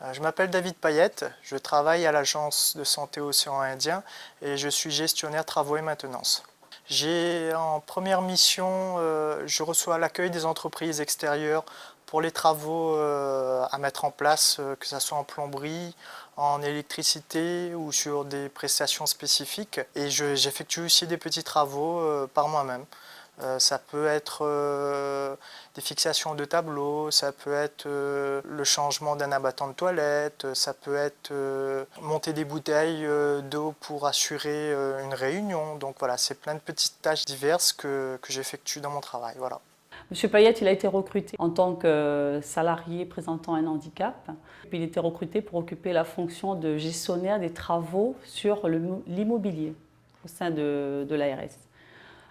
Je m'appelle David Payette, je travaille à l'Agence de santé Océan Indien et je suis gestionnaire travaux et maintenance. J'ai en première mission, je reçois l'accueil des entreprises extérieures pour les travaux à mettre en place, que ce soit en plomberie, en électricité ou sur des prestations spécifiques. Et j'effectue aussi des petits travaux par moi-même. Ça peut être des fixations de tableaux, ça peut être le changement d'un abattant de toilette, ça peut être monter des bouteilles d'eau pour assurer une réunion. Donc voilà, c'est plein de petites tâches diverses que j'effectue dans mon travail. Voilà. Monsieur Payette, il a été recruté en tant que salarié présentant un handicap. Il a été recruté pour occuper la fonction de gestionnaire des travaux sur l'immobilier au sein de l'ARS.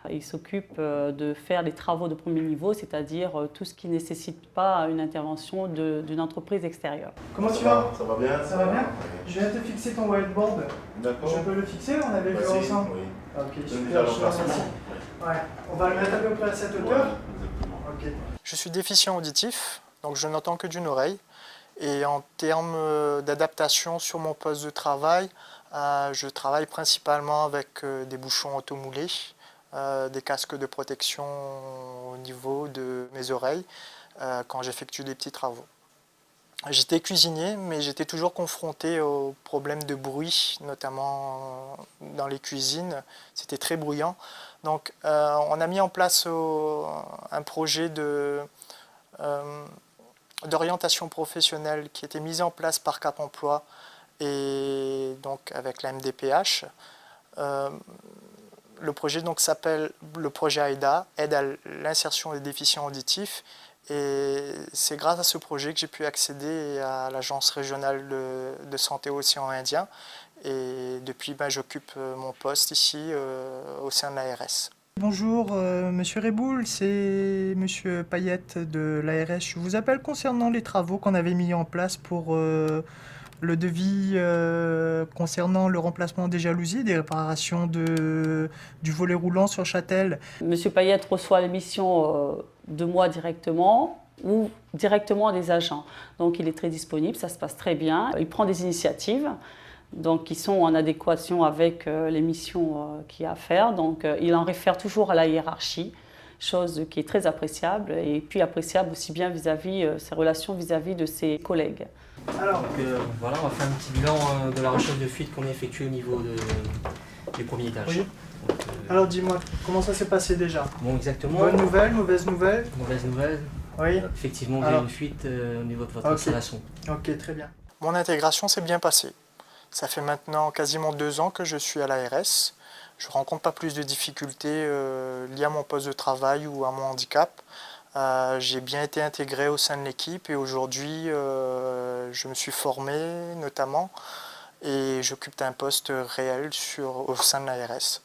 Il s'occupe de faire les travaux de premier niveau, c'est-à-dire tout ce qui ne nécessite pas une intervention d'une entreprise extérieure. Comment tu vas? Ça va bien? Ça va bien? Je viens de te fixer ton whiteboard. D'accord. Je peux le fixer? On avait vu ensemble? Oui. Ok, Donne super, déjà je te remercie. l'emplacement. Ouais. On va le mettre à peu près à cette hauteur? Voilà, exactement. Ok. Je suis déficient auditif, donc je n'entends que d'une oreille. Et en termes d'adaptation sur mon poste de travail, je travaille principalement avec des bouchons automoulés, des casques de protection au niveau de mes oreilles quand j'effectue des petits travaux. J'étais cuisinier, mais j'étais toujours confronté aux problèmes de bruit, notamment dans les cuisines. C'était très bruyant. Donc on a mis en place un projet d'orientation professionnelle qui était mis en place par Cap Emploi et donc avec la MDPH. Le projet s'appelle le projet AIDA, Aide à l'insertion des déficients auditifs. Et c'est grâce à ce projet que j'ai pu accéder à l'Agence régionale de santé Océan Indien. Et depuis, j'occupe mon poste ici au sein de l'ARS. Bonjour, Monsieur Reboul, c'est Monsieur Payette de l'ARS. Je vous appelle concernant les travaux qu'on avait mis en place pour le devis concernant le remplacement des jalousies, des réparations du volet roulant sur Châtel. Monsieur Payette reçoit l'émission de moi directement ou directement des agents. Donc il est très disponible, ça se passe très bien. Il prend des initiatives donc, qui sont en adéquation avec les missions qu'il y a à faire. Donc il en réfère toujours à la hiérarchie, chose qui est très appréciable et puis appréciable aussi bien vis-à-vis ses relations vis-à-vis de ses collègues. Alors, voilà, on va faire un petit bilan de la recherche de fuite qu'on a effectuée au niveau du premier étage. oui. Donc, Alors dis-moi, comment ça s'est passé déjà? bon, exactement. Bonne nouvelle, mauvaise nouvelle? Mauvaise nouvelle. Oui. Effectivement, vous avez une fuite au niveau de votre installation. Ok, très bien. Mon intégration s'est bien passée. Ça fait maintenant quasiment 2 ans que je suis à l'ARS. Je ne rencontre pas plus de difficultés liées à mon poste de travail ou à mon handicap. J'ai bien été intégré au sein de l'équipe et aujourd'hui je me suis formé notamment et j'occupe un poste réel au sein de l'ARS.